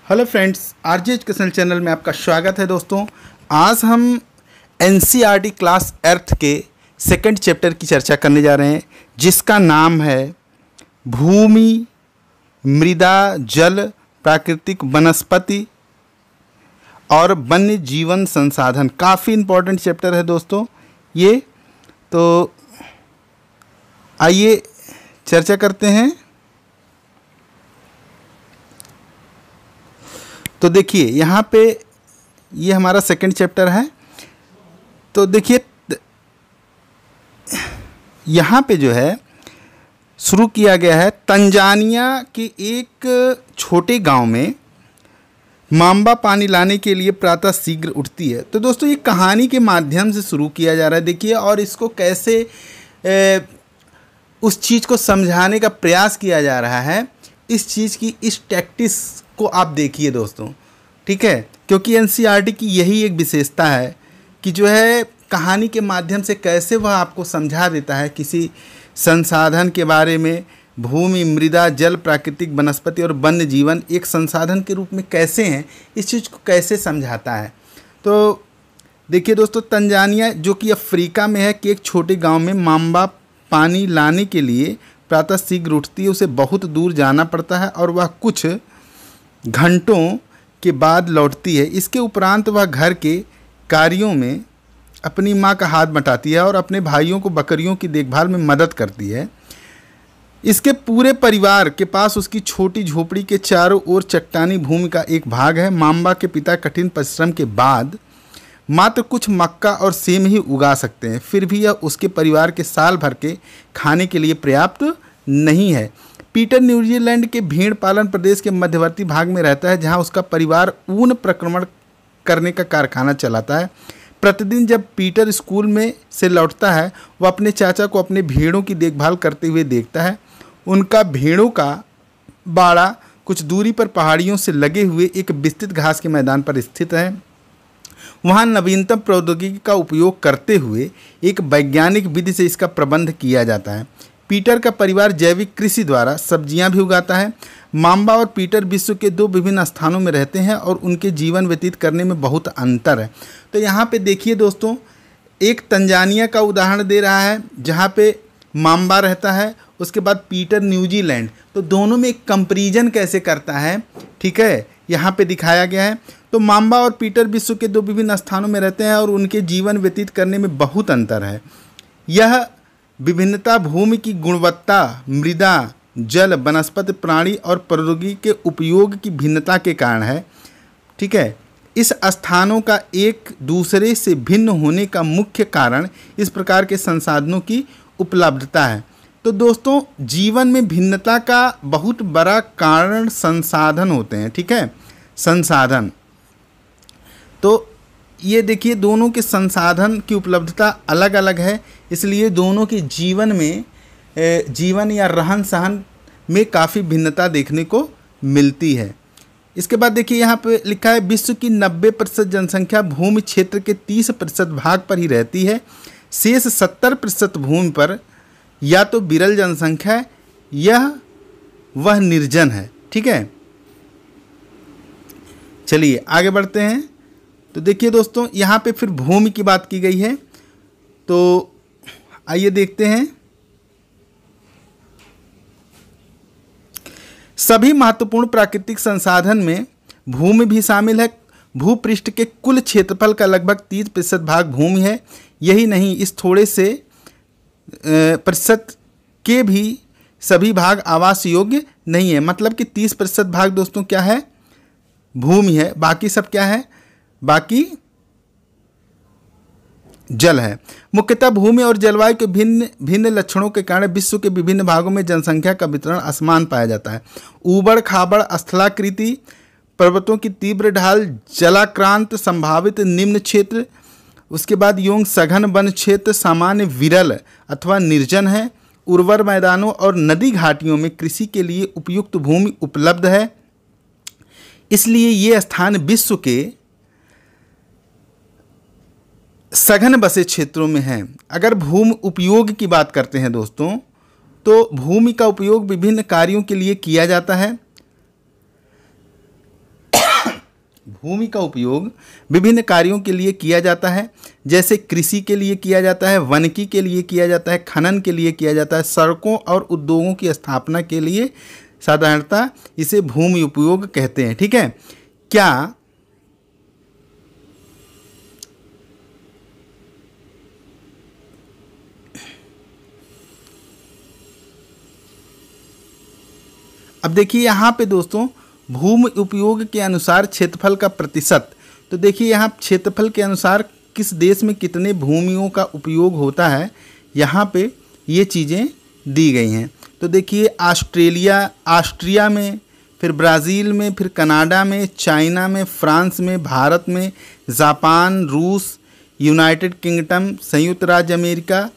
Hello friends, RJ educational channel में आपका स्वागत है। दोस्तों, आज हम एनसीईआरटी क्लास 8 के सेकंड चैप्टर की चर्चा करने जा रहे हैं, जिसका नाम है भूमि, मृदा, जल, प्राकृतिक वनस्पति और वन्य जीवन संसाधन। काफ़ी इम्पोर्टेंट चैप्टर है दोस्तों ये। तो आइए चर्चा करते हैं। तो देखिए यहाँ पे ये हमारा सेकंड चैप्टर है। तो देखिए यहाँ पे जो है शुरू किया गया है, तंजानिया के एक छोटे गांव में मांबा पानी लाने के लिए प्रातः शीघ्र उठती है। तो दोस्तों ये कहानी के माध्यम से शुरू किया जा रहा है, देखिए, और इसको कैसे उस चीज़ को समझाने का प्रयास किया जा रहा है, इस चीज़ की, इस टैक्टिस को आप देखिए दोस्तों, ठीक है। क्योंकि एनसीईआरटी की यही एक विशेषता है कि जो है कहानी के माध्यम से कैसे वह आपको समझा देता है किसी संसाधन के बारे में। भूमि, मृदा, जल, प्राकृतिक वनस्पति और वन्य जीवन एक संसाधन के रूप में कैसे हैं, इस चीज़ को कैसे समझाता है। तो देखिए दोस्तों, तंजानिया जो कि अफ्रीका में है कि एक छोटे गांव में मांबा पानी लाने के लिए प्रातः शीघ्र उठती है। उसे बहुत दूर जाना पड़ता है और वह कुछ घंटों के बाद लौटती है। इसके उपरांत वह घर के कार्यों में अपनी मां का हाथ बटाती है और अपने भाइयों को बकरियों की देखभाल में मदद करती है। इसके पूरे परिवार के पास उसकी छोटी झोपड़ी के चारों ओर चट्टानी भूमि का एक भाग है। मांबा के पिता कठिन परिश्रम के बाद मात्र कुछ मक्का और सेम ही उगा सकते हैं, फिर भी यह उसके परिवार के साल भर के खाने के लिए पर्याप्त नहीं है। पीटर न्यूजीलैंड के भेड़ पालन प्रदेश के मध्यवर्ती भाग में रहता है, जहां उसका परिवार ऊन प्रक्रमण करने का कारखाना चलाता है। प्रतिदिन जब पीटर स्कूल में से लौटता है, वह अपने चाचा को अपने भेड़ों की देखभाल करते हुए देखता है। उनका भेड़ों का बाड़ा कुछ दूरी पर पहाड़ियों से लगे हुए एक विस्तृत घास के मैदान पर स्थित है। वहाँ नवीनतम प्रौद्योगिकी का उपयोग करते हुए एक वैज्ञानिक विधि से इसका प्रबंध किया जाता है। पीटर का परिवार जैविक कृषि द्वारा सब्जियां भी उगाता है। मांबा और पीटर विश्व के दो विभिन्न स्थानों में रहते हैं और उनके जीवन व्यतीत करने में बहुत अंतर है। तो यहाँ पे देखिए दोस्तों, एक तंजानिया का उदाहरण दे रहा है जहाँ पे मांबा रहता है, उसके बाद पीटर न्यूजीलैंड। तो दोनों में एक कंपैरिजन कैसे करता है, ठीक है, यहाँ पे दिखाया गया है। तो मांबा और पीटर विश्व के दो विभिन्न स्थानों में रहते हैं और उनके जीवन व्यतीत करने में बहुत अंतर है। यह विभिन्नता भूमि की गुणवत्ता, मृदा, जल, वनस्पति, प्राणी और प्रौद्योगिकी के उपयोग की भिन्नता के कारण है, ठीक है। इस स्थानों का एक दूसरे से भिन्न होने का मुख्य कारण इस प्रकार के संसाधनों की उपलब्धता है। तो दोस्तों, जीवन में भिन्नता का बहुत बड़ा कारण संसाधन होते हैं, ठीक है, संसाधन। तो ये देखिए, दोनों के संसाधन की उपलब्धता अलग अलग है, इसलिए दोनों के जीवन में जीवन या रहन सहन में काफ़ी भिन्नता देखने को मिलती है। इसके बाद देखिए यहाँ पे लिखा है, विश्व की 90% जनसंख्या भूमि क्षेत्र के 30% भाग पर ही रहती है। शेष 70% भूमि पर या तो विरल जनसंख्या है या वह निर्जन है, ठीक है। चलिए आगे बढ़ते हैं। तो देखिए दोस्तों, यहाँ पे फिर भूमि की बात की गई है, तो आइए देखते हैं। सभी महत्वपूर्ण प्राकृतिक संसाधन में भूमि भी शामिल है। भूपृष्ठ के कुल क्षेत्रफल का लगभग 30% भाग भूमि है। यही नहीं, इस थोड़े से प्रतिशत के भी सभी भाग आवास योग्य नहीं है। मतलब कि 30% भाग दोस्तों क्या है, भूमि है, बाकी सब क्या है, बाकी जल है। मुख्यतः भूमि और जलवायु के भिन्न भिन्न लक्षणों के कारण विश्व के विभिन्न भागों में जनसंख्या का वितरण असमान पाया जाता है। ऊबड़ खाबड़ स्थलाकृति, पर्वतों की तीव्र ढाल, जलाक्रांत संभावित निम्न क्षेत्र, उसके बाद यों सघन वन क्षेत्र सामान्य विरल अथवा निर्जन है। उर्वर मैदानों और नदी घाटियों में कृषि के लिए उपयुक्त भूमि उपलब्ध है, इसलिए ये स्थान विश्व के सघन बसे क्षेत्रों में हैं। अगर भूमि उपयोग की बात करते हैं दोस्तों, तो भूमि का उपयोग विभिन्न कार्यों के लिए किया जाता है। भूमि का उपयोग विभिन्न कार्यों के लिए किया जाता है, जैसे कृषि के लिए किया जाता है, वानिकी के लिए किया जाता है, खनन के लिए किया जाता है, सड़कों और उद्योगों की स्थापना के लिए साधारणतः इसे भूमि उपयोग कहते हैं। ठीक है, क्या अब देखिए यहाँ पे दोस्तों भूमि उपयोग के अनुसार क्षेत्रफल का प्रतिशत, तो देखिए यहाँ क्षेत्रफल के अनुसार किस देश में कितने भूमियों का उपयोग होता है, यहाँ पे ये चीज़ें दी गई हैं। तो देखिए ऑस्ट्रिया में, फिर ब्राज़ील में, फिर कनाडा में, चाइना में, फ्रांस में, भारत में, जापान, रूस, यूनाइटेड किंगडम, संयुक्त राज्य अमेरिका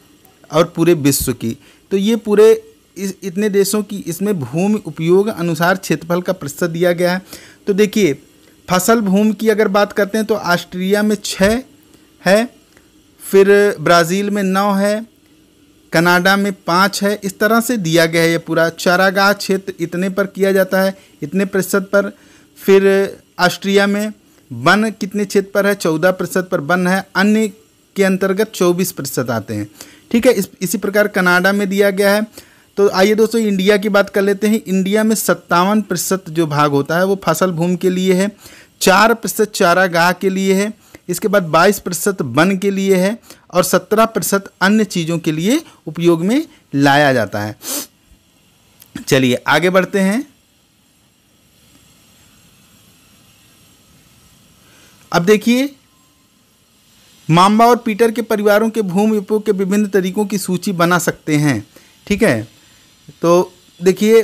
और पूरे विश्व की। तो ये पूरे इतने देशों की इसमें भूमि उपयोग अनुसार क्षेत्रफल का प्रतिशत दिया गया है। तो देखिए फसल भूमि की अगर बात करते हैं तो ऑस्ट्रिया में 6 है, फिर ब्राज़ील में 9 है, कनाडा में 5 है। इस तरह से दिया गया है ये पूरा। चारागाह क्षेत्र इतने पर किया जाता है, इतने प्रतिशत पर। फिर ऑस्ट्रिया में वन कितने क्षेत्र पर है, 14% पर वन है। अन्य के अंतर्गत 24% आते हैं। ठीक है, इसी प्रकार कनाडा में दिया गया है। तो आइए दोस्तों इंडिया की बात कर लेते हैं। इंडिया में 57% जो भाग होता है वो फसल भूमि के लिए है, 4% चारागाह के लिए है, इसके बाद 22% वन के लिए है और 17% अन्य चीज़ों के लिए उपयोग में लाया जाता है। चलिए आगे बढ़ते हैं। अब देखिए माम्बा और पीटर के परिवारों के भूमि उपयोग के विभिन्न तरीकों की सूची बना सकते हैं। ठीक है, तो देखिए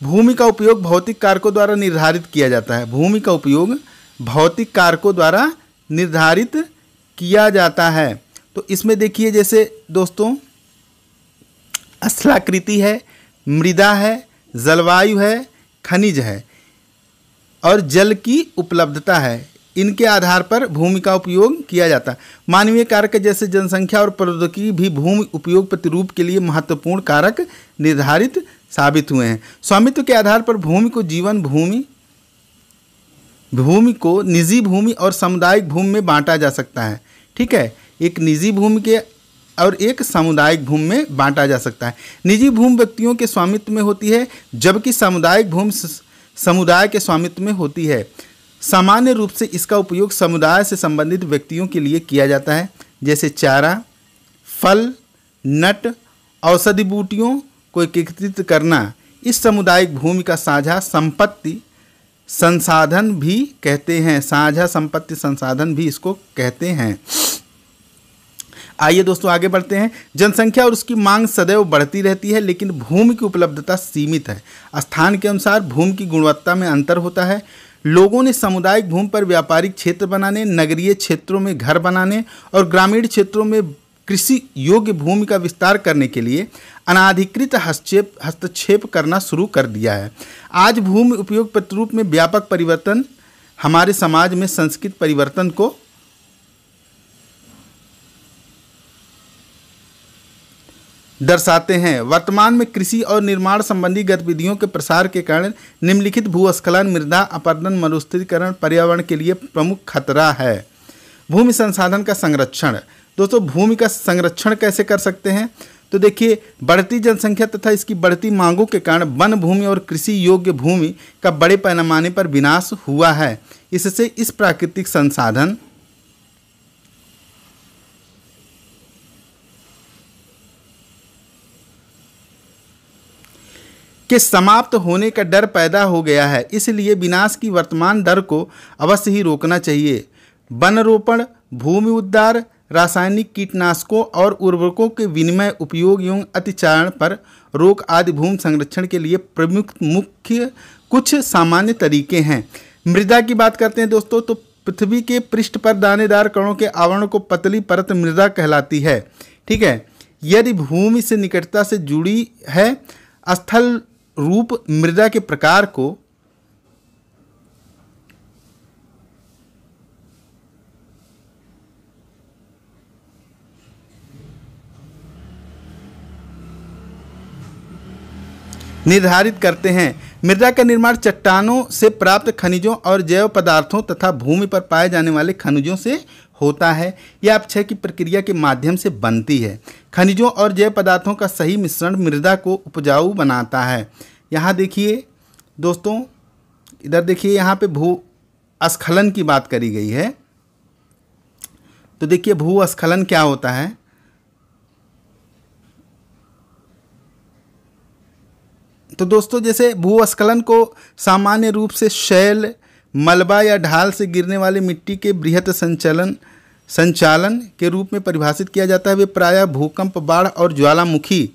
भूमि का उपयोग भौतिक कारकों द्वारा निर्धारित किया जाता है। भूमि का उपयोग भौतिक कारकों द्वारा निर्धारित किया जाता है। तो इसमें देखिए जैसे दोस्तों स्थलाकृति है, मृदा है, जलवायु है, खनिज है और जल की उपलब्धता है। इनके आधार पर भूमि का उपयोग किया जाता है। मानवीय कारक जैसे जनसंख्या और प्रौद्योगिकी भी भूमि उपयोग प्रतिरूप के लिए महत्वपूर्ण कारक निर्धारित साबित हुए हैं। स्वामित्व के आधार पर भूमि को निजी भूमि और सामुदायिक भूमि में बांटा जा सकता है। ठीक है, एक निजी भूमि के और एक सामुदायिक भूमि में बांटा जा सकता है। निजी भूमि व्यक्तियों के स्वामित्व में होती है, जबकि सामुदायिक भूमि समुदाय के स्वामित्व में होती है। सामान्य रूप से इसका उपयोग समुदाय से संबंधित व्यक्तियों के लिए किया जाता है, जैसे चारा, फल, नट, औषधि बूटियों को एकत्रित करना। इस सामुदायिक भूमि का साझा संपत्ति संसाधन भी कहते हैं। साझा संपत्ति संसाधन भी इसको कहते हैं। आइए दोस्तों आगे बढ़ते हैं। जनसंख्या और उसकी मांग सदैव बढ़ती रहती है, लेकिन भूमि की उपलब्धता सीमित है। स्थान के अनुसार भूमि की गुणवत्ता में अंतर होता है। लोगों ने सामुदायिक भूमि पर व्यापारिक क्षेत्र बनाने, नगरीय क्षेत्रों में घर बनाने और ग्रामीण क्षेत्रों में कृषि योग्य भूमि का विस्तार करने के लिए अनाधिकृत हस्तक्षेप करना शुरू कर दिया है। आज भूमि उपयोग प्रतिरूप में व्यापक परिवर्तन हमारे समाज में संस्कृत परिवर्तन को दर्शाते हैं। वर्तमान में कृषि और निर्माण संबंधी गतिविधियों के प्रसार के कारण निम्नलिखित भूस्खलन, मृदा अपरदन, मरुस्थलीकरण पर्यावरण के लिए प्रमुख खतरा है। भूमि संसाधन का संरक्षण। दोस्तों भूमि का संरक्षण कैसे कर सकते हैं? तो देखिए बढ़ती जनसंख्या तथा इसकी बढ़ती मांगों के कारण वन भूमि और कृषि योग्य भूमि का बड़े पैमाने पर विनाश हुआ है। इससे इस प्राकृतिक संसाधन के समाप्त होने का डर पैदा हो गया है। इसलिए विनाश की वर्तमान दर को अवश्य ही रोकना चाहिए। वन रोपण, भूमि उद्धार, रासायनिक कीटनाशकों और उर्वरकों के विनिमय, उपयोग एवं अतिचारण पर रोक आदि भूमि संरक्षण के लिए प्रमुख मुख्य कुछ सामान्य तरीके हैं। मृदा की बात करते हैं दोस्तों, तो पृथ्वी के पृष्ठ पर दानेदार कणों के आवरण को पतली परत मृदा कहलाती है। ठीक है, यदि भूमि से निकटता से जुड़ी है, स्थल रूप मृदा के प्रकार को निर्धारित करते हैं। मृदा का निर्माण चट्टानों से प्राप्त खनिजों और जैव पदार्थों तथा भूमि पर पाए जाने वाले खनिजों से होता है। यह अपक्षय की प्रक्रिया के माध्यम से बनती है। खनिजों और जैव पदार्थों का सही मिश्रण मृदा को उपजाऊ बनाता है। यहाँ देखिए दोस्तों, इधर देखिए, यहाँ पे भूस्खलन की बात करी गई है। तो देखिए भूस्खलन क्या होता है। तो दोस्तों जैसे भूस्खलन को सामान्य रूप से शैल, मलबा या ढाल से गिरने वाली मिट्टी के बृहत संचालन के रूप में परिभाषित किया जाता है। वे प्रायः भूकंप, बाढ़ और ज्वालामुखी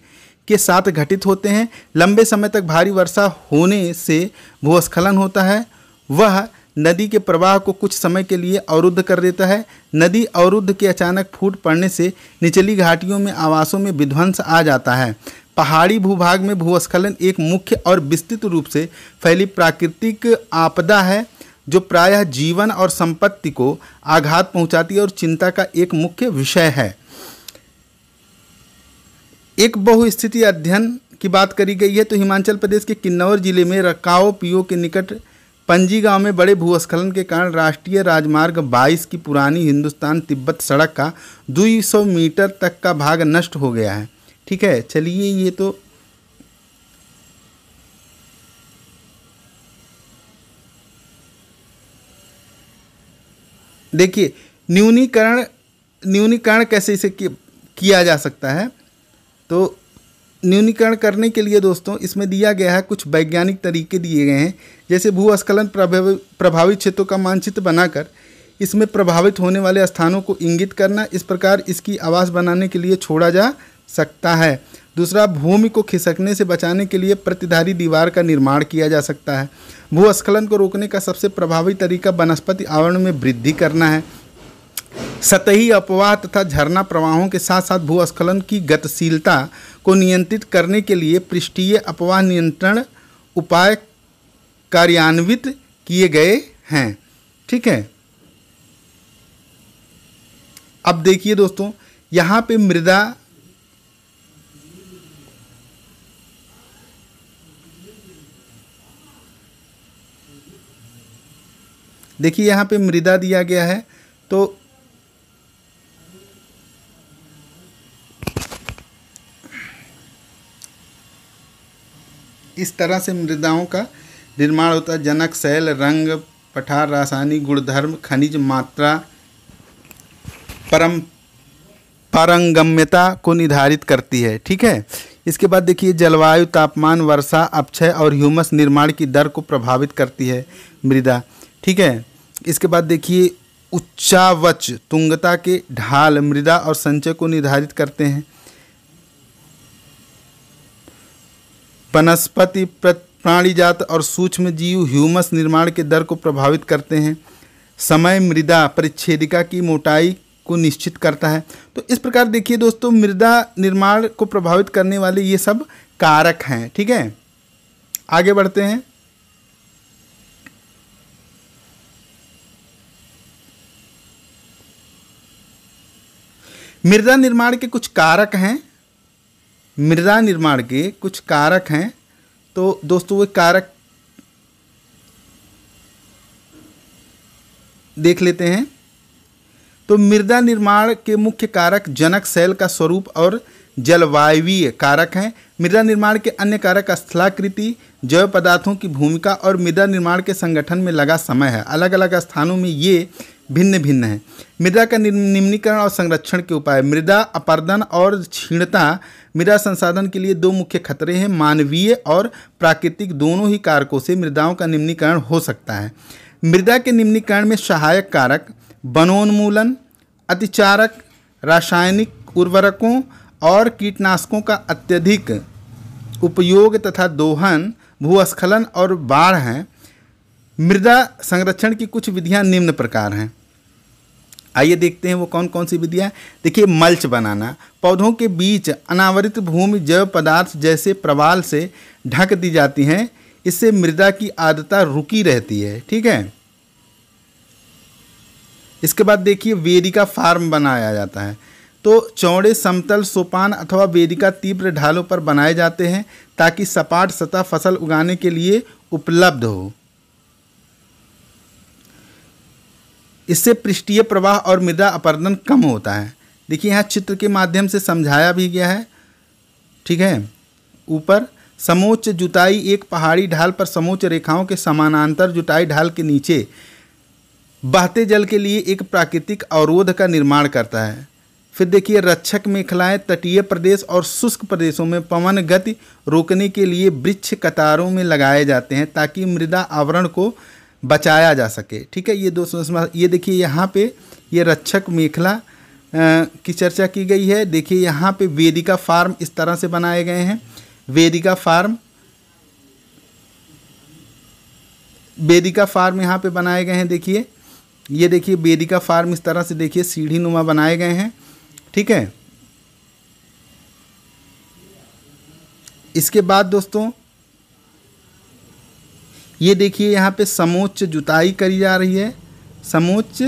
के साथ घटित होते हैं। लंबे समय तक भारी वर्षा होने से भूस्खलन होता है। वह नदी के प्रवाह को कुछ समय के लिए अवरुद्ध कर देता है। नदी अवरुद्ध के अचानक फूट पड़ने से निचली घाटियों में आवासों में विध्वंस आ जाता है। पहाड़ी भूभाग में भूस्खलन एक मुख्य और विस्तृत रूप से फैली प्राकृतिक आपदा है जो प्रायः जीवन और संपत्ति को आघात पहुंचाती है और चिंता का एक मुख्य विषय है। एक बहुस्थिति अध्ययन की बात करी गई है। तो हिमाचल प्रदेश के किन्नौर जिले में रकाओ पीओ के निकट पंजी गांव में बड़े भूस्खलन के कारण राष्ट्रीय राजमार्ग 22 की पुरानी हिंदुस्तान तिब्बत सड़क का 200 मीटर तक का भाग नष्ट हो गया है। ठीक है, चलिए ये तो देखिए न्यूनीकरण कैसे इसे किया जा सकता है। तो न्यूनीकरण करने के लिए दोस्तों इसमें दिया गया है, कुछ वैज्ञानिक तरीके दिए गए हैं। जैसे भूस्खलन प्रभावित क्षेत्रों का मानचित्र बनाकर इसमें प्रभावित होने वाले स्थानों को इंगित करना। इस प्रकार इसकी आवास बनाने के लिए छोड़ा जा सकता है। दूसरा, भूमि को खिसकने से बचाने के लिए प्रतिधारी दीवार का निर्माण किया जा सकता है। भूस्खलन को रोकने का सबसे प्रभावी तरीका वनस्पति आवरण में वृद्धि करना है। सतही अपवाह तथा झरना प्रवाहों के साथ साथ भूस्खलन की गतिशीलता को नियंत्रित करने के लिए पृष्ठीय अपवाह नियंत्रण उपाय कार्यान्वित किए गए हैं। ठीक है, अब देखिए दोस्तों, यहाँ पे मृदा देखिए यहाँ पे मृदा दिया गया है। तो इस तरह से मृदाओं का निर्माण होता है। जनक, शैल, रंग, पठार, रासायनिक गुणधर्म, खनिज मात्रा, पारंगम्यता को निर्धारित करती है। ठीक है, इसके बाद देखिए जलवायु, तापमान, वर्षा, अपक्षय और ह्यूमस निर्माण की दर को प्रभावित करती है मृदा। ठीक है, इसके बाद देखिए उच्चावच, तुंगता के ढाल मृदा और संचय को निर्धारित करते हैं। वनस्पति, प्राणीजात और सूक्ष्म जीव ह्यूमस निर्माण के दर को प्रभावित करते हैं। समय मृदा परिच्छेदिका की मोटाई को निश्चित करता है। तो इस प्रकार देखिए दोस्तों, मृदा निर्माण को प्रभावित करने वाले ये सब कारक हैं। ठीक है, आगे बढ़ते हैं। मृदा निर्माण के कुछ कारक हैं। मृदा निर्माण के कुछ कारक हैं। तो दोस्तों वो कारक देख लेते हैं। तो मृदा निर्माण के मुख्य कारक जनक, शैल का स्वरूप और जलवायवीय कारक हैं। मृदा निर्माण के अन्य कारक स्थलाकृति, जैव पदार्थों की भूमिका और मृदा निर्माण के संगठन में लगा समय है। अलग अलग स्थानों में ये भिन्न भिन्न है। मृदा का निम्नीकरण और संरक्षण के उपाय। मृदा अपरदन और क्षीणता मृदा संसाधन के लिए दो मुख्य खतरे हैं। मानवीय और प्राकृतिक दोनों ही कारकों से मृदाओं का निम्नीकरण हो सकता है। मृदा के निम्नीकरण में सहायक कारक वनोन्मूलन, अतिचारक, रासायनिक उर्वरकों और कीटनाशकों का अत्यधिक उपयोग तथा दोहन, भूस्खलन और बाढ़ हैं। मृदा संरक्षण की कुछ विधियां निम्न प्रकार हैं। आइए देखते हैं वो कौन कौन सी विधियां। देखिए मल्च बनाना, पौधों के बीच अनावरित भूमि जैव पदार्थ जैसे प्रवाल से ढक दी जाती हैं। इससे मृदा की आर्द्रता रुकी रहती है। ठीक है, इसके बाद देखिए वेदिका फार्म बनाया जाता है। तो चौड़े समतल सोपान अथवा वेदिका तीव्र ढालों पर बनाए जाते हैं ताकि सपाट सतह फसल उगाने के लिए उपलब्ध हो। इससे पृष्ठीय प्रवाह और मृदा अपरदन कम होता है। देखिए यहाँ चित्र के माध्यम से समझाया भी गया है, ठीक है। ऊपर समोच्च जुताई एक पहाड़ी ढाल पर समोच्च रेखाओं के समानांतर जुताई ढाल के नीचे बहते जल के लिए एक प्राकृतिक अवरोध का निर्माण करता है। फिर देखिए रक्षक मेखलाएं तटीय प्रदेश और शुष्क प्रदेशों में पवन गति रोकने के लिए वृक्ष कतारों में लगाए जाते हैं ताकि मृदा आवरण को बचाया जा सके, ठीक है। ये दोस्तों ये देखिए यहाँ पे ये रक्षक मेखला की चर्चा की गई है। देखिए यहाँ पे वेदिका फार्म इस तरह से बनाए गए हैं। वेदिका फार्म यहाँ पे बनाए गए हैं। देखिए ये देखिए वेदिका फार्म इस तरह से देखिए सीढ़ी नुमा बनाए गए हैं, ठीक है। इसके बाद दोस्तों ये देखिए यहाँ पे समोच्च जुताई करी जा रही है। समोच्च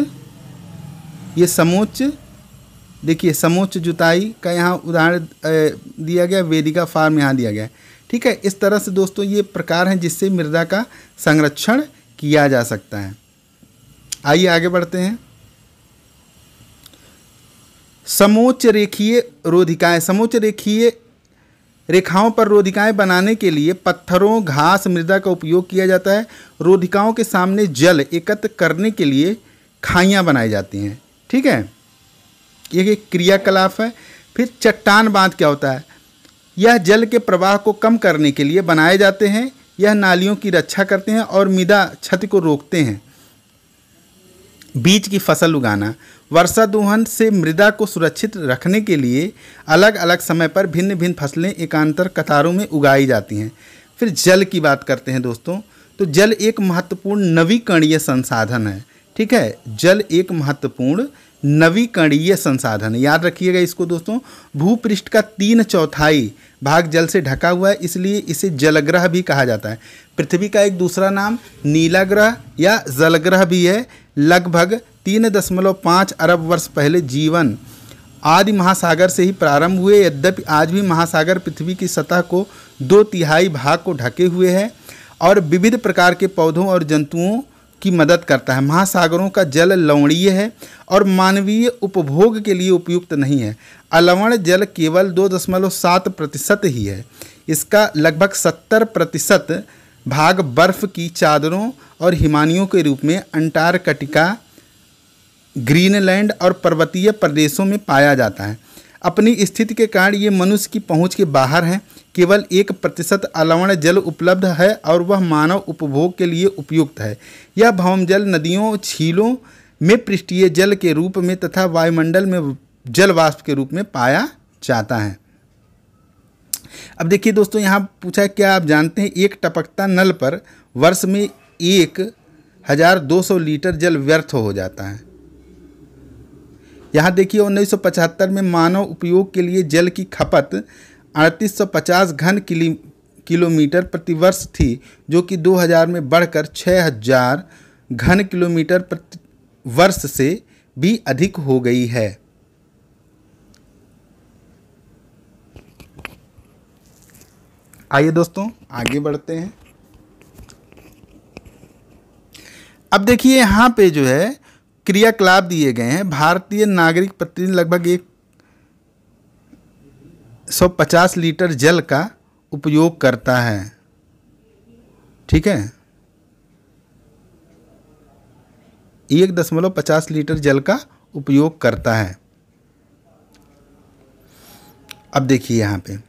देखिए समोच्च जुताई का यहाँ उदाहरण दिया गया, वेदिका फार्म यहाँ दिया गया है, ठीक है। इस तरह से दोस्तों ये प्रकार हैं जिससे मृदा का संरक्षण किया जा सकता है। आइए आगे बढ़ते हैं। समोच्च रेखीय रोधिकाएं। समोच्च रेखीय रेखाओं पर रोधिकाएं बनाने के लिए पत्थरों, घास, मृदा का उपयोग किया जाता है। रोधिकाओं के सामने जल एकत्र करने के लिए खाइयां बनाई जाती हैं, ठीक है। ये एक क्रियाकलाप है। फिर चट्टान बांध क्या होता है? यह जल के प्रवाह को कम करने के लिए बनाए जाते हैं। यह नालियों की रक्षा करते हैं और मृदा क्षति को रोकते हैं। बीज की फसल उगाना। वर्षा दोहन से मृदा को सुरक्षित रखने के लिए अलग अलग समय पर भिन्न भिन्न फसलें एकांतर कतारों में उगाई जाती हैं। फिर जल की बात करते हैं दोस्तों, तो जल एक महत्वपूर्ण नवीकरणीय संसाधन है, ठीक है। जल एक महत्वपूर्ण नवीकरणीय संसाधन है, याद रखिएगा इसको दोस्तों। भूपृष्ठ का 3/4 भाग जल से ढका हुआ है, इसलिए इसे जलग्रह भी कहा जाता है। पृथ्वी का एक दूसरा नाम नीला ग्रह या जलग्रह भी है। लगभग 3.5 अरब वर्ष पहले जीवन आदि महासागर से ही प्रारंभ हुए। यद्यपि आज भी महासागर पृथ्वी की सतह को 2/3 भाग को ढके हुए है और विविध प्रकार के पौधों और जंतुओं की मदद करता है। महासागरों का जल लवणीय है और मानवीय उपभोग के लिए उपयुक्त नहीं है। अलवण जल केवल 2.7% ही है। इसका लगभग 70% भाग बर्फ की चादरों और हिमानियों के रूप में अंटार्कटिका, ग्रीनलैंड और पर्वतीय प्रदेशों में पाया जाता है। अपनी स्थिति के कारण ये मनुष्य की पहुंच के बाहर हैं। केवल 1% अलवण जल उपलब्ध है और वह मानव उपभोग के लिए उपयुक्त है। यह भौम जल नदियों, झीलों में पृष्ठीय जल के रूप में तथा वायुमंडल में जल वाष्प के रूप में पाया जाता है। अब देखिए दोस्तों, यहाँ पूछा है क्या आप जानते हैं एक टपकता नल पर वर्ष में 1200 लीटर जल व्यर्थ हो जाता है। यहाँ देखिए 1975 में मानव उपयोग के लिए जल की खपत 3850 घन किलोमीटर प्रति वर्ष थी, जो कि 2000 में बढ़कर 6000 घन किलोमीटर प्रति वर्ष से भी अधिक हो गई है। आइए दोस्तों आगे बढ़ते हैं। अब देखिए यहाँ पे जो है क्रियाकलाप दिए गए हैं। भारतीय नागरिक प्रतिदिन लगभग 150 लीटर जल का उपयोग करता है, ठीक है। 1.50 लीटर जल का उपयोग करता है। अब देखिए यहाँ पे,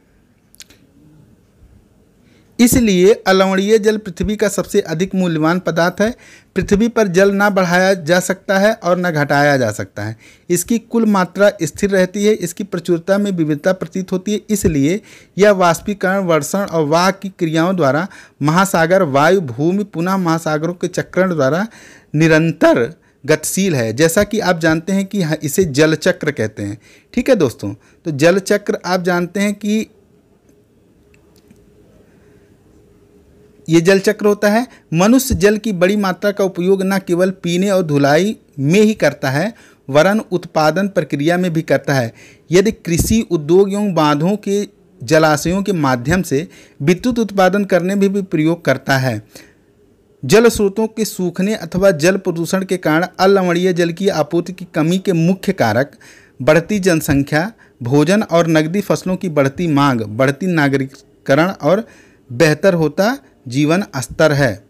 इसलिए अलवणीय जल पृथ्वी का सबसे अधिक मूल्यवान पदार्थ है। पृथ्वी पर जल ना बढ़ाया जा सकता है और न घटाया जा सकता है। इसकी कुल मात्रा स्थिर रहती है। इसकी प्रचुरता में विविधता प्रतीत होती है। इसलिए यह वाष्पीकरण, वर्षण और वाह की क्रियाओं द्वारा महासागर, वायु, भूमि पुनः महासागरों के चक्रण द्वारा निरंतर गतिशील है। जैसा कि आप जानते हैं कि इसे जल चक्र कहते हैं, ठीक है दोस्तों। तो जल चक्र आप जानते हैं कि ये जल चक्र होता है। मनुष्य जल की बड़ी मात्रा का उपयोग न केवल पीने और धुलाई में ही करता है, वरन उत्पादन प्रक्रिया में भी करता है। यदि कृषि, उद्योग एवं बांधों के जलाशयों के माध्यम से विद्युत उत्पादन करने में भी प्रयोग करता है। जल स्रोतों के सूखने अथवा जल प्रदूषण के कारण अलवणीय जल की आपूर्ति की कमी के मुख्य कारक बढ़ती जनसंख्या, भोजन और नकदी फसलों की बढ़ती मांग, बढ़ती नागरिकरण और बेहतर होता जीवन स्तर है।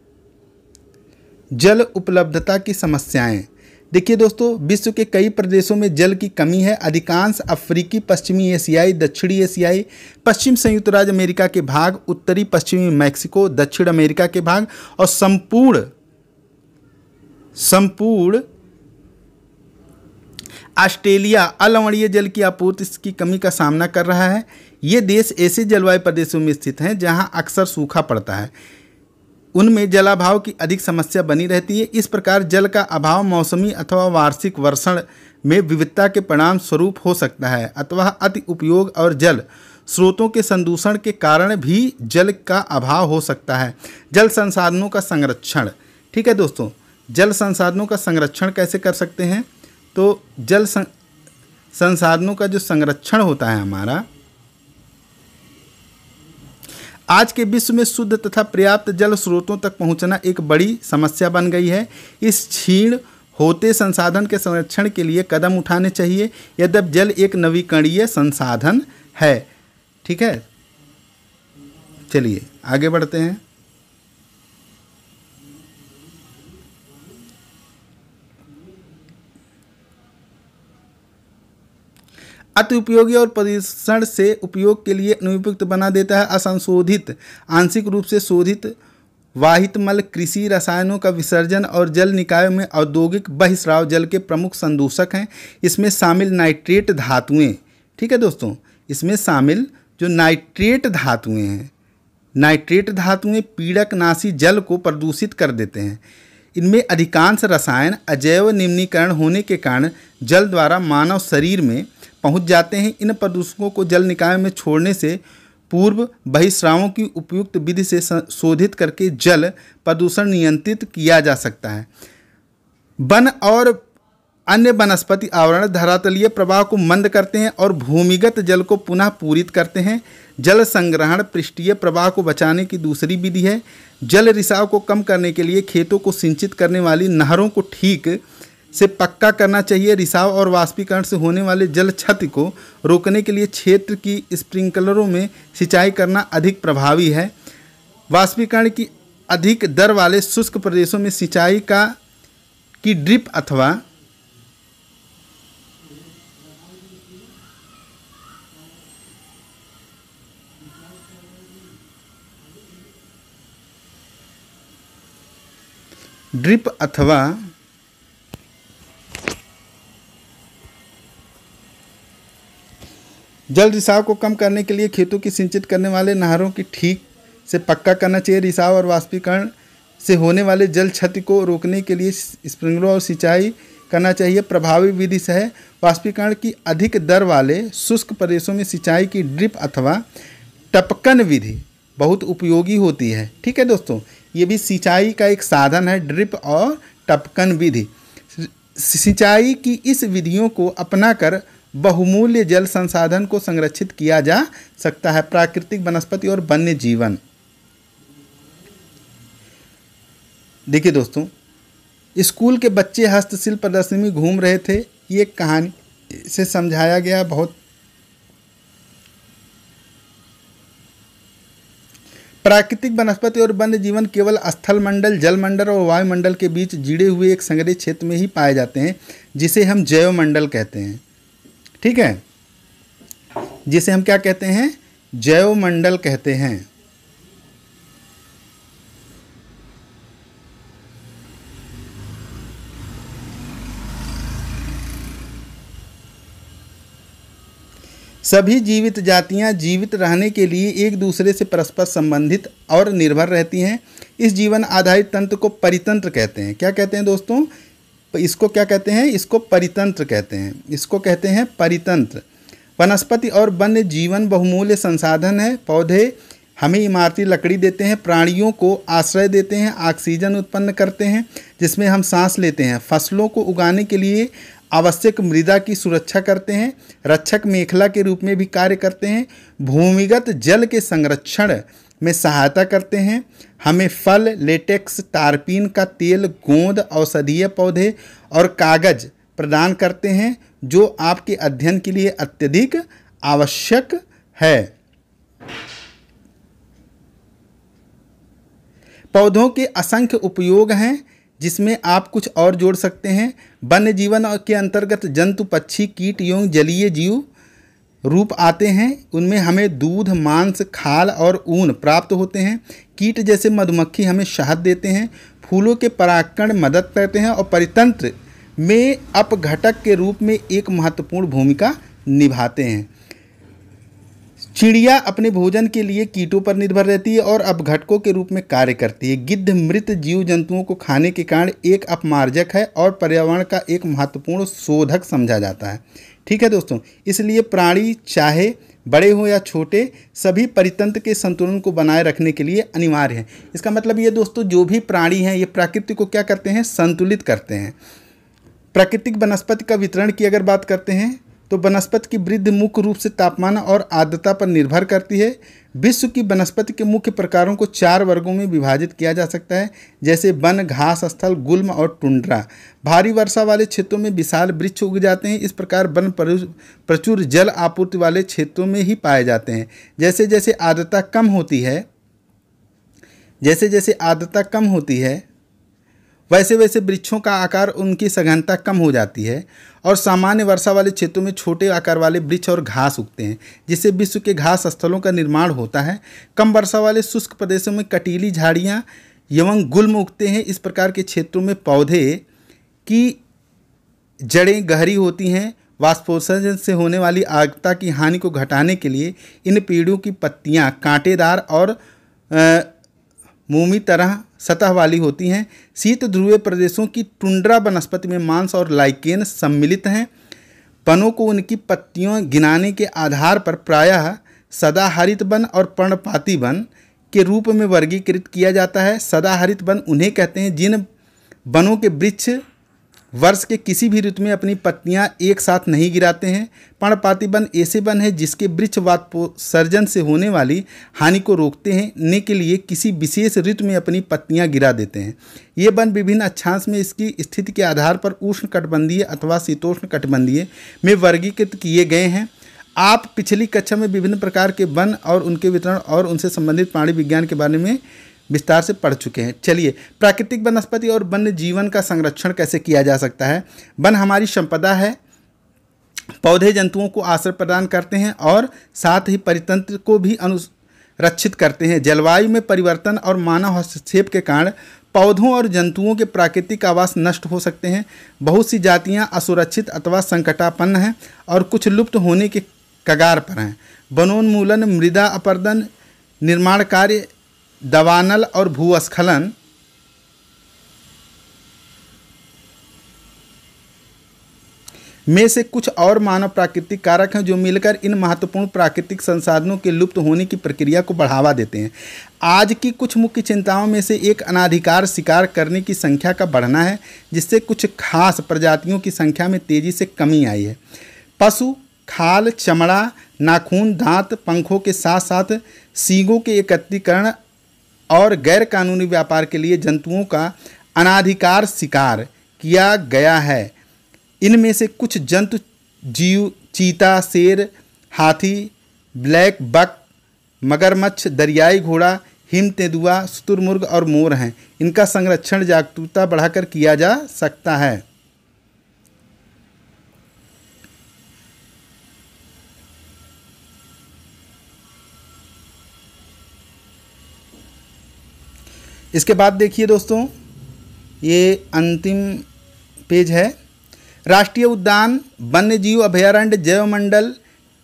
जल उपलब्धता की समस्याएं। देखिए दोस्तों, विश्व के कई प्रदेशों में जल की कमी है। अधिकांश अफ्रीकी, पश्चिमी एशियाई, दक्षिणी एशियाई, पश्चिम संयुक्त राज्य अमेरिका के भाग, उत्तरी पश्चिमी मैक्सिको, दक्षिण अमेरिका के भाग और संपूर्ण ऑस्ट्रेलिया अलवणीय जल की आपूर्ति की कमी का सामना कर रहा है। ये देश ऐसे जलवायु प्रदेशों में स्थित हैं जहां अक्सर सूखा पड़ता है। उनमें जलाभाव की अधिक समस्या बनी रहती है। इस प्रकार जल का अभाव मौसमी अथवा वार्षिक वर्षण में विविधता के परिणाम स्वरूप हो सकता है अथवा अति उपयोग और जल स्रोतों के संदूषण के कारण भी जल का अभाव हो सकता है। जल संसाधनों का संरक्षण। ठीक है दोस्तों, जल संसाधनों का संरक्षण कैसे कर सकते हैं? तो जल संसाधनों का जो संरक्षण होता है हमारा, आज के विश्व में शुद्ध तथा पर्याप्त जल स्रोतों तक पहुंचना एक बड़ी समस्या बन गई है। इस क्षीण होते संसाधन के संरक्षण के लिए कदम उठाने चाहिए। यद्यपि जल एक नवीकरणीय संसाधन है। ठीक है, चलिए आगे बढ़ते हैं। अति उपयोगी और प्रदूषण से उपयोग के लिए अनुपयुक्त बना देता है। असंशोधित, आंशिक रूप से शोधित वाहित मल, कृषि रसायनों का विसर्जन और जल निकायों में औद्योगिक बहिस्राव जल के प्रमुख संदूषक हैं। इसमें शामिल नाइट्रेट धातुएं। ठीक है दोस्तों, इसमें शामिल जो नाइट्रेट धातुएं हैं, नाइट्रेट धातुएं पीड़कनाशी जल को प्रदूषित कर देते हैं। इनमें अधिकांश रसायन अजैव निम्नीकरण होने के कारण जल द्वारा मानव शरीर में पहुंच जाते हैं। इन प्रदूषकों को जल निकाय में छोड़ने से पूर्व बहिस्रावों की उपयुक्त विधि से शोधित करके जल प्रदूषण नियंत्रित किया जा सकता है। वन और अन्य वनस्पति आवरण धरातलीय प्रवाह को मंद करते हैं और भूमिगत जल को पुनः पूरित करते हैं। जल संग्रहण पृष्ठीय प्रवाह को बचाने की दूसरी विधि है। जल रिसाव को कम करने के लिए खेतों को सिंचित करने वाली नहरों को ठीक से पक्का करना चाहिए। रिसाव और वाष्पीकरण से होने वाले जल क्षति को रोकने के लिए क्षेत्र की स्प्रिंकलरों में सिंचाई करना अधिक प्रभावी है। वाष्पीकरण की अधिक दर वाले शुष्क प्रदेशों में सिंचाई की ड्रिप अथवा जल रिसाव को कम करने के लिए खेतों की सिंचित करने वाले नहरों की ठीक से पक्का करना चाहिए। रिसाव और वाष्पीकरण से होने वाले जल क्षति को रोकने के लिए स्प्रिंकलर और सिंचाई करना चाहिए। प्रभावी विधि से है वाष्पीकरण की अधिक दर वाले शुष्क प्रदेशों में सिंचाई की ड्रिप अथवा टपकन विधि बहुत उपयोगी होती है। ठीक है दोस्तों, ये भी सिंचाई का एक साधन है, ड्रिप और टपकन विधि। सिंचाई की इस विधियों को अपनाकर बहुमूल्य जल संसाधन को संरक्षित किया जा सकता है। प्राकृतिक वनस्पति और वन्य जीवन। देखिए दोस्तों, स्कूल के बच्चे हस्तशिल्प प्रदर्शनी में घूम रहे थे। ये कहानी से समझाया गया बहुत। प्राकृतिक वनस्पति और वन्य जीवन केवल स्थल मंडल, जल मंडल और वायुमंडल के बीच जुड़े हुए एक संग्रहित क्षेत्र में ही पाए जाते हैं, जिसे हम जैव मंडल कहते हैं। ठीक है, जिसे हम क्या कहते हैं? जैव मंडल कहते हैं। सभी जीवित जातियां जीवित रहने के लिए एक दूसरे से परस्पर संबंधित और निर्भर रहती हैं। इस जीवन आधारित तंत्र को परितंत्र कहते हैं। क्या कहते हैं दोस्तों? इसको क्या कहते हैं? इसको परितंत्र कहते हैं। इसको कहते हैं परितंत्र। वनस्पति और वन्य जीवन बहुमूल्य संसाधन है। पौधे हमें इमारती लकड़ी देते हैं, प्राणियों को आश्रय देते हैं, ऑक्सीजन उत्पन्न करते हैं जिसमें हम सांस लेते हैं। फसलों को उगाने के लिए आवश्यक मृदा की सुरक्षा करते हैं, रक्षक मेखला के रूप में भी कार्य करते हैं, भूमिगत जल के संरक्षण में सहायता करते हैं, हमें फल, लेटेक्स, टारपीन का तेल, गोंद, औषधीय पौधे और कागज प्रदान करते हैं, जो आपके अध्ययन के लिए अत्यधिक आवश्यक है। पौधों के असंख्य उपयोग हैं, जिसमें आप कुछ और जोड़ सकते हैं। वन्य जीवन के अंतर्गत जंतु, पक्षी, कीट एवं जलीय जीव रूप आते हैं। उनमें हमें दूध, मांस, खाल और ऊन प्राप्त होते हैं। कीट जैसे मधुमक्खी हमें शहद देते हैं, फूलों के परागकण मदद करते हैं और परितंत्र में अपघटक के रूप में एक महत्वपूर्ण भूमिका निभाते हैं। चिड़िया अपने भोजन के लिए कीटों पर निर्भर रहती है और अपघटकों के रूप में कार्य करती है। गिद्ध मृत जीव जंतुओं को खाने के कारण एक अपमार्जक है और पर्यावरण का एक महत्वपूर्ण शोधक समझा जाता है। ठीक है दोस्तों, इसलिए प्राणी चाहे बड़े हो या छोटे, सभी परितंत्र के संतुलन को बनाए रखने के लिए अनिवार्य है। इसका मतलब ये दोस्तों, जो भी प्राणी हैं ये प्रकृति को क्या करते हैं, संतुलित करते हैं। प्राकृतिक वनस्पति का वितरण की अगर बात करते हैं तो वनस्पति की वृद्धि मुख्य रूप से तापमान और आर्द्रता पर निर्भर करती है। विश्व की वनस्पति के मुख्य प्रकारों को 4 वर्गों में विभाजित किया जा सकता है, जैसे वन, घास स्थल, गुल्म और टुंड्रा। भारी वर्षा वाले क्षेत्रों में विशाल वृक्ष उग जाते हैं। इस प्रकार वन प्रचुर जल आपूर्ति वाले क्षेत्रों में ही पाए जाते हैं। जैसे जैसे आर्द्रता कम होती है वैसे वैसे वृक्षों का आकार, उनकी सघनता कम हो जाती है और सामान्य वर्षा वाले क्षेत्रों में छोटे आकार वाले वृक्ष और घास उगते हैं, जिससे विश्व के घास स्थलों का निर्माण होता है। कम वर्षा वाले शुष्क प्रदेशों में कटीली झाड़ियाँ एवं गुल्म उगते हैं। इस प्रकार के क्षेत्रों में पौधे की जड़ें गहरी होती हैं। वाष्पोत्सर्जन से होने वाली आर्द्रता की हानि को घटाने के लिए इन पेड़ों की पत्तियाँ कांटेदार और मोमी तरह सतह वाली होती हैं। शीत ध्रुवीय प्रदेशों की टुंड्रा वनस्पति में मांस और लाइकेन सम्मिलित हैं। वनों को उनकी पत्तियों गिनाने के आधार पर प्रायः सदाहरित वन और पर्णपाती वन के रूप में वर्गीकृत किया जाता है। सदाहरित वन उन्हें कहते हैं जिन वनों के वृक्ष वर्ष के किसी भी ऋतु में अपनी पत्तियां एक साथ नहीं गिराते हैं। पर्णपाती वन ऐसे वन है जिसके वृक्ष वाष्पोत्सर्जन से होने वाली हानि को रोकने के लिए किसी विशेष ऋतु में अपनी पत्तियां गिरा देते हैं। ये वन विभिन्न अक्षांश में इसकी स्थिति के आधार पर उष्णकटिबंधीय अथवा शीतोष्ण कटिबंधीय में वर्गीकृत किए गए हैं। आप पिछली कक्षा में विभिन्न प्रकार के वन और उनके वितरण और उनसे संबंधित प्राणी विज्ञान के बारे में विस्तार से पढ़ चुके हैं। चलिए, प्राकृतिक वनस्पति और वन्य जीवन का संरक्षण कैसे किया जा सकता है। वन हमारी संपदा है। पौधे जंतुओं को आश्रय प्रदान करते हैं और साथ ही परितंत्र को भी अनुरक्षित करते हैं। जलवायु में परिवर्तन और मानव हस्तक्षेप के कारण पौधों और जंतुओं के प्राकृतिक आवास नष्ट हो सकते हैं। बहुत सी जातियां असुरक्षित अथवा संकटापन्न हैं और कुछ लुप्त होने के कगार पर हैं। वनोन्मूलन, मृदा अपरदन, निर्माण कार्य, दवानल और भूस्खलन में से कुछ और मानव प्राकृतिक कारक हैं जो मिलकर इन महत्वपूर्ण प्राकृतिक संसाधनों के लुप्त होने की प्रक्रिया को बढ़ावा देते हैं। आज की कुछ मुख्य चिंताओं में से एक अनाधिकार शिकार करने की संख्या का बढ़ना है, जिससे कुछ खास प्रजातियों की संख्या में तेजी से कमी आई है। पशु खाल, चमड़ा, नाखून, दांत, पंखों के साथ साथ सींगों के एकत्रीकरण और गैर कानूनी व्यापार के लिए जंतुओं का अनाधिकार शिकार किया गया है। इनमें से कुछ जंतु जीव चीता, शेर, हाथी, ब्लैक बक, मगरमच्छ, दरियाई घोड़ा, हिम तेंदुआ, शुतुरमुर्ग और मोर हैं। इनका संरक्षण जागरूकता बढ़ाकर किया जा सकता है। इसके बाद देखिए दोस्तों, ये अंतिम पेज है। राष्ट्रीय उद्यान, वन्य जीव अभयारण्य, जैवमंडल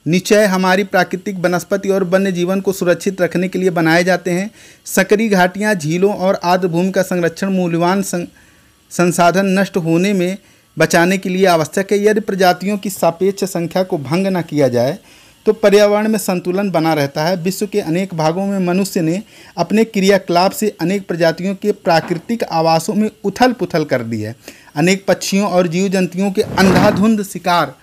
निश्चय हमारी प्राकृतिक वनस्पति और वन्य जीवन को सुरक्षित रखने के लिए बनाए जाते हैं। सकरी घाटियाँ, झीलों और आर्द्र भूमि का संरक्षण मूल्यवान संसाधन नष्ट होने में बचाने के लिए आवश्यक है। यदि प्रजातियों की सापेक्ष संख्या को भंग न किया जाए तो पर्यावरण में संतुलन बना रहता है। विश्व के अनेक भागों में मनुष्य ने अपने क्रियाकलाप से अनेक प्रजातियों के प्राकृतिक आवासों में उथल पुथल कर दी है। अनेक पक्षियों और जीव जंतुओं के अंधाधुंध शिकार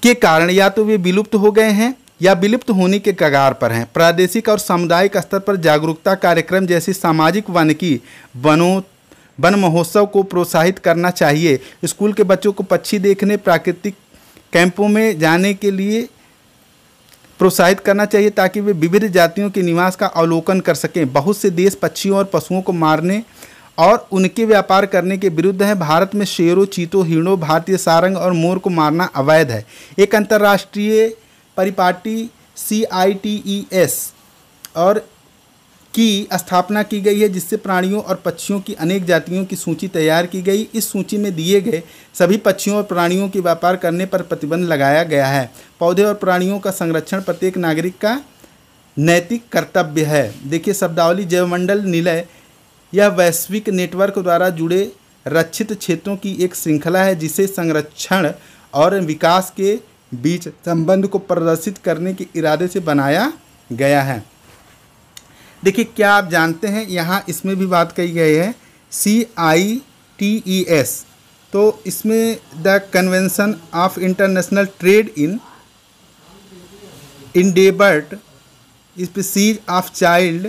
के कारण या तो वे विलुप्त हो गए हैं या विलुप्त होने के कगार पर हैं। प्रादेशिक और सामुदायिक स्तर पर जागरूकता कार्यक्रम जैसे सामाजिक वानिकी वन महोत्सव को प्रोत्साहित करना चाहिए। स्कूल के बच्चों को पक्षी देखने, प्राकृतिक कैंपों में जाने के लिए प्रोत्साहित करना चाहिए ताकि वे विविध जातियों के निवास का अवलोकन कर सकें। बहुत से देश पक्षियों और पशुओं को मारने और उनके व्यापार करने के विरुद्ध है। भारत में शेरों, चीतों, हिरणों, भारतीय सारंग और मोर को मारना अवैध है। एक अंतर्राष्ट्रीय परिपाटी CITES और की स्थापना की गई है जिससे प्राणियों और पक्षियों की अनेक जातियों की सूची तैयार की गई। इस सूची में दिए गए सभी पक्षियों और प्राणियों के व्यापार करने पर प्रतिबंध लगाया गया है। पौधे और प्राणियों का संरक्षण प्रत्येक नागरिक का नैतिक कर्तव्य है। देखिए शब्दावली जैवमंडल निलय यह वैश्विक नेटवर्क द्वारा जुड़े रक्षित क्षेत्रों की एक श्रृंखला है जिसे संरक्षण और विकास के बीच संबंध को प्रदर्शित करने के इरादे से बनाया गया है। देखिए क्या आप जानते हैं यहाँ इसमें भी बात कही गई है CITES, तो इसमें the convention of international trade in endangered species of wild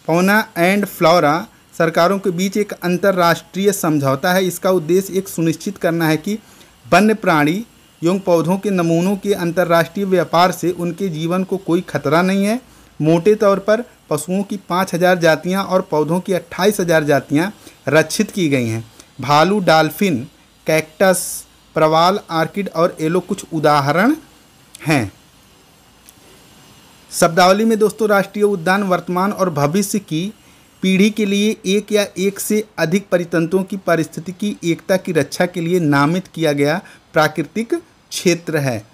fauna and flora सरकारों के बीच एक अंतर्राष्ट्रीय समझौता है। इसका उद्देश्य एक सुनिश्चित करना है कि वन्य प्राणी एवं पौधों के नमूनों के अंतर्राष्ट्रीय व्यापार से उनके जीवन को कोई खतरा नहीं है। मोटे तौर पर पशुओं की 5000 जातियां और पौधों की 28,000 जातियां रक्षित की गई हैं। भालू, डॉल्फिन, कैक्टस, प्रवाल, आर्किड और एलो कुछ उदाहरण हैं। शब्दावली में दोस्तों राष्ट्रीय उद्यान वर्तमान और भविष्य की पीढ़ी के लिए एक या एक से अधिक परितंत्रों की पारिस्थितिकी एकता की रक्षा के लिए नामित किया गया प्राकृतिक क्षेत्र है।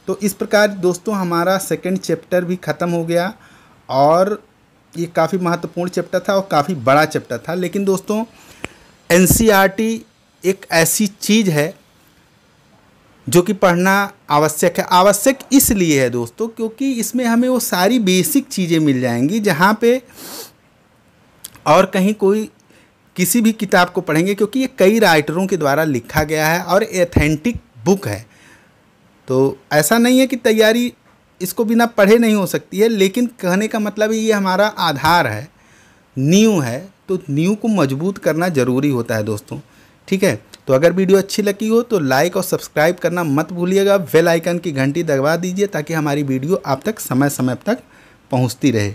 तो इस प्रकार दोस्तों हमारा सेकंड चैप्टर भी ख़त्म हो गया और ये काफ़ी महत्वपूर्ण चैप्टर था और काफ़ी बड़ा चैप्टर था। लेकिन दोस्तों NCERT एक ऐसी चीज़ है जो कि पढ़ना आवश्यक है। आवश्यक इसलिए है दोस्तों क्योंकि इसमें हमें वो सारी बेसिक चीज़ें मिल जाएंगी जहाँ पे और कहीं कोई किसी भी किताब को पढ़ेंगे, क्योंकि ये कई राइटरों के द्वारा लिखा गया है और एथेंटिक बुक है। तो ऐसा नहीं है कि तैयारी इसको बिना पढ़े नहीं हो सकती है, लेकिन कहने का मतलब ये हमारा आधार है, नींव है, तो नींव को मजबूत करना ज़रूरी होता है दोस्तों। ठीक है, तो अगर वीडियो अच्छी लगी हो तो लाइक और सब्सक्राइब करना मत भूलिएगा। बेल आइकन की घंटी दबा दीजिए ताकि हमारी वीडियो आप तक समय समय तक पहुंचती रहे।